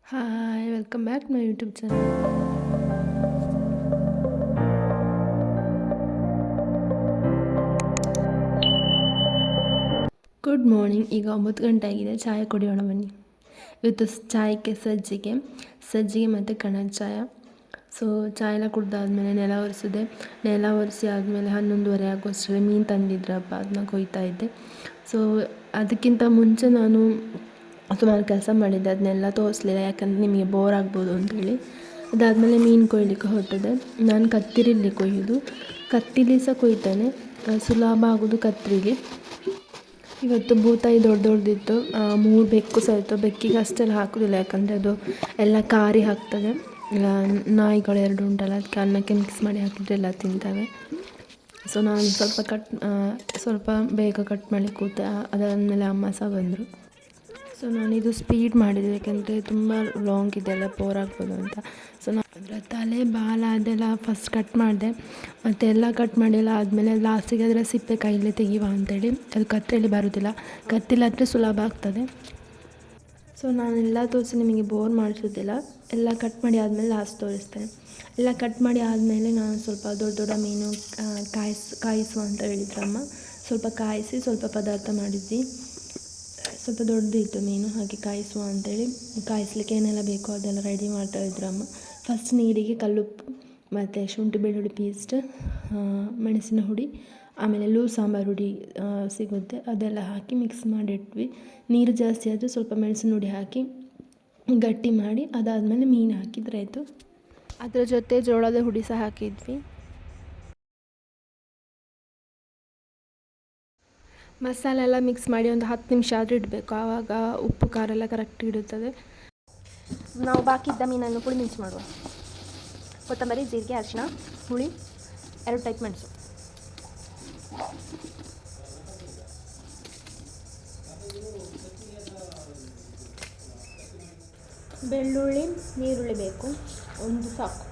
Hi, welcome back to my YouTube channel. Good morning. ಈಗ 9 ಗಂಟೆ ಆಗಿದೆ. ಚಾಯ್ ಕುಡಿಯೋಣ ಬನ್ನಿ. ಇವತ್ತು ಚಾಯಕ್ಕೆ ಸಜ್ಜಿಗೆ ಮತ್ತು ಕಣದ ಚಾಯ. ಸೊ ಚಾಯ್ ಎಲ್ಲ ಕುಡ್ದಾದ್ಮೇಲೆ ನೆಲ ಒರೆಸಿದೆ. ನೆಲ ಒರೆಸಿ ಆದಮೇಲೆ 11:30 ಆಗೋಷ್ಟರಲ್ಲಿ ಮೀನು ತಂದಿದ್ರಪ್ಪ, ಅದನ್ನ ಕೊಯ್ತಾ ಇದ್ದೆ. ಸೊ ಅದಕ್ಕಿಂತ ಮುಂಚೆ ನಾನು ಸುಮಾರು ಕೆಲಸ ಮಾಡಿದ್ದೆ, ಅದನ್ನೆಲ್ಲ ತೋರಿಸ್ಲಿಲ್ಲ ಯಾಕಂದರೆ ನಿಮಗೆ ಬೋರ್ ಆಗ್ಬೋದು ಅಂಥೇಳಿ. ಅದಾದಮೇಲೆ ಮೀನು ಕೊಯ್ಲಿಕ್ಕೆ ಹೊರಟಿದೆ. ನಾನು ಕತ್ತಿರಿಲಿ ಕೊಯ್ಯೋದು, ಕತ್ತಿಲಿ ಸಹ ಕೊಯ್ತೇನೆ, ಸುಲಭ ಆಗೋದು ಕತ್ತಿರಿಲಿ. ಇವತ್ತು ಬೂತಾಯಿ ದೊಡ್ಡದಿತ್ತು, 3 ಬೆಕ್ಕು ಸಹ ಇತ್ತು. ಬೆಕ್ಕಿಗೆ ಅಷ್ಟೆಲ್ಲ ಹಾಕೋದಿಲ್ಲ ಯಾಕಂದರೆ ಅದು ಎಲ್ಲ ಕಾರಿ ಹಾಕ್ತದೆ. ನಾಯಿಗಳು 2 ಉಂಟಲ್ಲ, ಅದಕ್ಕೆ ಅನ್ನಕ್ಕೆ ಮಿಕ್ಸ್ ಮಾಡಿ ಹಾಕಿದರೆ ಎಲ್ಲ ತಿಂತವೆ. ಸೊ ನಾನು ಸ್ವಲ್ಪ ಬೇಗ ಕಟ್ ಮಾಡಿ ಕೂತೆ. ಅದಾದಮೇಲೆ ಅಮ್ಮ ಸಹ ಬಂದರು. ಸೊ ನಾನಿದು ಸ್ಪೀಡ್ ಮಾಡಿದೆ ಯಾಕೆಂದರೆ ತುಂಬ ಲಾಂಗ್ ಇದೆಲ್ಲ ಬೋರ್ ಆಗ್ಬೋದು ಅಂತ. ಸೊ ನಾನು ಅದರ ತಲೆ ಬಾಲ ಅದೆಲ್ಲ ಫಸ್ಟ್ ಕಟ್ ಮಾಡಿದೆ, ಮತ್ತು ಎಲ್ಲ ಕಟ್ ಮಾಡಿಲ್ಲ ಆದಮೇಲೆ ಲಾಸ್ಟಿಗೆ ಅದರ ಸಿಪ್ಪೆ ಕೈಯಲ್ಲಿ ತೆಗಿಯುವ ಅಂಥೇಳಿ. ಅದು ಕತ್ತರಿಯಲ್ಲಿ ಬರೋದಿಲ್ಲ, ಕತ್ತಿಲಾದರೆ ಸುಲಭ ಆಗ್ತದೆ. ಸೊ ನಾನೆಲ್ಲ ತೋರಿಸಿ ನಿಮಗೆ ಬೋರ್ ಮಾಡಿಸೋದಿಲ್ಲ. ಎಲ್ಲ ಕಟ್ ಮಾಡಿ ಆದಮೇಲೆ ಲಾಸ್ಟ್ ತೋರಿಸ್ತೇನೆ. ಎಲ್ಲ ಕಟ್ ಮಾಡಿ ಆದಮೇಲೆ ನಾನು ಸ್ವಲ್ಪ ದೊಡ್ಡ ಮೀನು ಕಾಯಿಸುವ ಅಂತ ಹೇಳಿದ್ರಮ್ಮ. ಸ್ವಲ್ಪ ಕಾಯಿಸಿ ಸ್ವಲ್ಪ ಪದಾರ್ಥ ಮಾಡಿದ್ವಿ. ಸ್ವಲ್ಪ ದೊಡ್ಡದಿತ್ತು ಮೀನು, ಹಾಗೆ ಕಾಯಿಸುವ ಅಂಥೇಳಿ ಕಾಯಿಸ್ಲಿಕ್ಕೆ ಏನೆಲ್ಲ ಬೇಕೋ ಅದೆಲ್ಲ ರೆಡಿ ಮಾಡ್ತಾ ಇದ್ರು ಅಮ್ಮ. ಫಸ್ಟ್ ನೀರಿಗೆ ಕಲ್ಲುಪ್ಪು ಮತ್ತು ಶುಂಠಿ ಬೆಳ್ಳುಳ್ಳಿ ಪೇಸ್ಟ್, ಮೆಣಸಿನ ಹುಡಿ, ಆಮೇಲೆ ಸಾಂಬಾರು ಹುಡಿ ಸಿಗುತ್ತೆ, ಅದೆಲ್ಲ ಹಾಕಿ ಮಿಕ್ಸ್ ಮಾಡಿಟ್ವಿ. ನೀರು ಜಾಸ್ತಿ ಆದರೆ ಸ್ವಲ್ಪ ಮೆಣಸಿನ ಹುಡಿ ಹಾಕಿ ಗಟ್ಟಿ ಮಾಡಿ ಅದಾದಮೇಲೆ ಮೀನು ಹಾಕಿದರೆ ಆಯಿತು. ಅದರ ಜೊತೆ ಜೋಳದ ಹುಡಿ ಸಹ ಹಾಕಿದ್ವಿ. ಮಸಾಲೆ ಎಲ್ಲ ಮಿಕ್ಸ್ ಮಾಡಿ ಒಂದು 10 ನಿಮಿಷ ಆದರೂ ಇಡಬೇಕು, ಆವಾಗ ಉಪ್ಪು ಖಾರ ಎಲ್ಲ ಕರೆಕ್ಟ್ ಇಡುತ್ತದೆ. ನಾವು ಬಾಕಿ ಇದ್ದ ಮೀನನ್ನು ಪುಳಿ ಮಿಕ್ಸ್ ಮಾಡುವ. ಕೊತ್ತಂಬರಿ, ಜೀರಿಗೆ, ಅರಿಶಿನ, ಹುಳಿ, 2 ಟೈಪ್ ಮೆಣಸು. ಬೆಳ್ಳುಳ್ಳಿ, ನೀರುಳ್ಳಿ ಬೇಕು, ಒಂದು ಸಾಕು,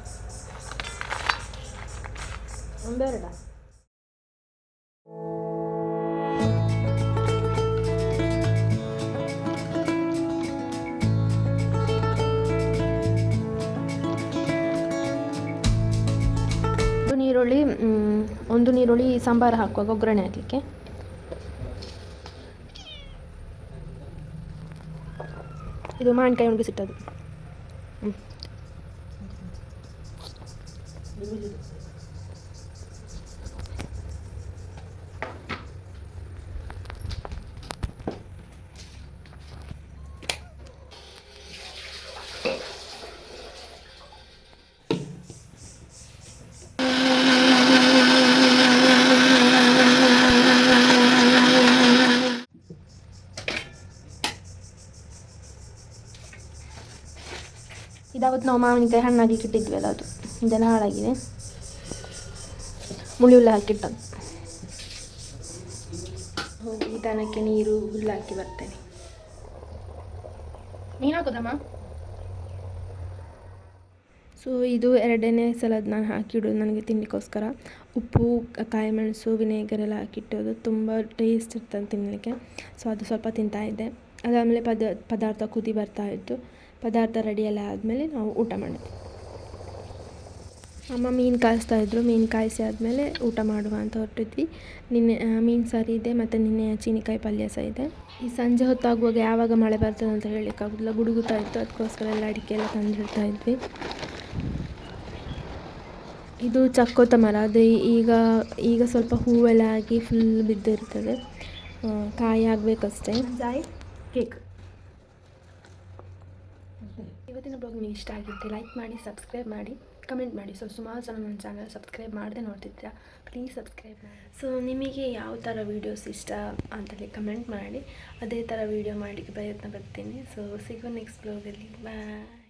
ಒಂದೆರಡ. ಒಂದು ನೀರುಳ್ಳಿ ಸಾಂಬಾರು ಹಾಕುವಾಗ ಒಗ್ಗರಣೆ ಹಾಕಲಿಕ್ಕೆ. ಇದು ಮಾವಿನಕಾಯಿ ಒಣಗಿಸಿಟ್ಟದು. ಇದಾವತ್ತು ನಾವು ಮಾವಿನಕಾಯಿ ಹಣ್ಣಾಗಿ ಇಟ್ಟಿದ್ವಲ್ಲ, ಅದು ಇದೆಲ್ಲ ಹಾಳಾಗಿದೆ. ಹುಳಿ ಹಾಕಿಟ್ಟದ್ದು. ಹೋಗಿ ದನಕ್ಕೆ ನೀರು ಹುಲ್ಲು ಹಾಕಿ ಬರ್ತೇನೆ. ನೀನು ಹಾಕೋದಮ್ಮ. ಸೊ ಇದು 2ನೇ ಸಲದ ನಾನು ಹಾಕಿಡೋದು ನನಗೆ ತಿನ್ನಲಿಕ್ಕೋಸ್ಕರ. ಉಪ್ಪು, ಕಾಯಿ ಮೆಣಸು, ವಿನೇಗರ್ ಎಲ್ಲ ಹಾಕಿಟ್ಟೋದು ತುಂಬ ಟೇಸ್ಟ್ ಇರ್ತದೆ ತಿನ್ನಲಿಕ್ಕೆ. ಸೊ ಅದು ಸ್ವಲ್ಪ ತಿಂತಾಯಿದ್ದೆ. ಅದಾದಮೇಲೆ ಪದಾರ್ಥ ಕುದಿ ಬರ್ತಾಯಿತ್ತು. ಪದಾರ್ಥ ರೆಡಿಯೆಲ್ಲ ಆದಮೇಲೆ ನಾವು ಊಟ ಮಾಡಿದ್ವಿ. ಅಮ್ಮ ಮೀನು ಕಾಯಿಸ್ತಾಯಿದ್ರು. ಮೀನು ಕಾಯಿಸಿ ಆದಮೇಲೆ ಊಟ ಮಾಡುವ ಅಂತ ಹೊರಟಿದ್ವಿ. ನಿನ್ನೆ ಮೀನು ಸಾರು ಇದೆ ಮತ್ತು ನಿನ್ನೆ ಚೀನಿಕಾಯಿ ಪಲ್ಯ ಸಹ ಇದೆ. ಈ ಸಂಜೆ ಹೊತ್ತಾಗುವಾಗ ಯಾವಾಗ ಮಳೆ ಬರ್ತದೆ ಅಂತ ಹೇಳಲಿಕ್ಕಾಗೋದಿಲ್ಲ, ಗುಡುಗುತ್ತಾ ಇತ್ತು. ಅದಕ್ಕೋಸ್ಕರ ಎಲ್ಲ ಅಡಿಕೆ ಎಲ್ಲ ತಂದಿಡ್ತಾ ಇದ್ವಿ. ಇದು ಚಕ್ಕೋತ ಮರ, ಅದು ಈಗ ಸ್ವಲ್ಪ ಹೂವೆಲ್ಲ ಆಗಿ ಫುಲ್ ಬಿದ್ದಿರ್ತದೆ, ಕಾಯಿ ಆಗಬೇಕಷ್ಟೇ. ಕೇಕ್. ಇವತ್ತಿನ ಬ್ಲಾಗ್ ನಿಮಗೆ ಇಷ್ಟ ಆಗಿದ್ದರೆ ಲೈಕ್ ಮಾಡಿ, ಸಬ್ಸ್ಕ್ರೈಬ್ ಮಾಡಿ, ಕಮೆಂಟ್ ಮಾಡಿ. ಸೊ ಸುಮಾರು ಜನ ನನ್ನ ಚಾನಲ್ ಸಬ್ಸ್ಕ್ರೈಬ್ ಮಾಡದೆ ನೋಡ್ತಿದ್ದೀರಾ, ಪ್ಲೀಸ್ ಸಬ್ಸ್ಕ್ರೈಬ್ ಮಾಡಿ. ಸೊ ನಿಮಗೆ ಯಾವ ಥರ ವೀಡಿಯೋಸ್ ಇಷ್ಟ ಅಂತೇಳಿ ಕಮೆಂಟ್ ಮಾಡಿ, ಅದೇ ಥರ ವೀಡಿಯೋ ಮಾಡಲಿಕ್ಕೆ ಪ್ರಯತ್ನ ಪಡ್ತೀನಿ. ಸೊ ಸಿಗುವ ನೆಕ್ಸ್ಟ್ ಬ್ಲಾಗಲ್ಲಿ. ಬಾಯ್.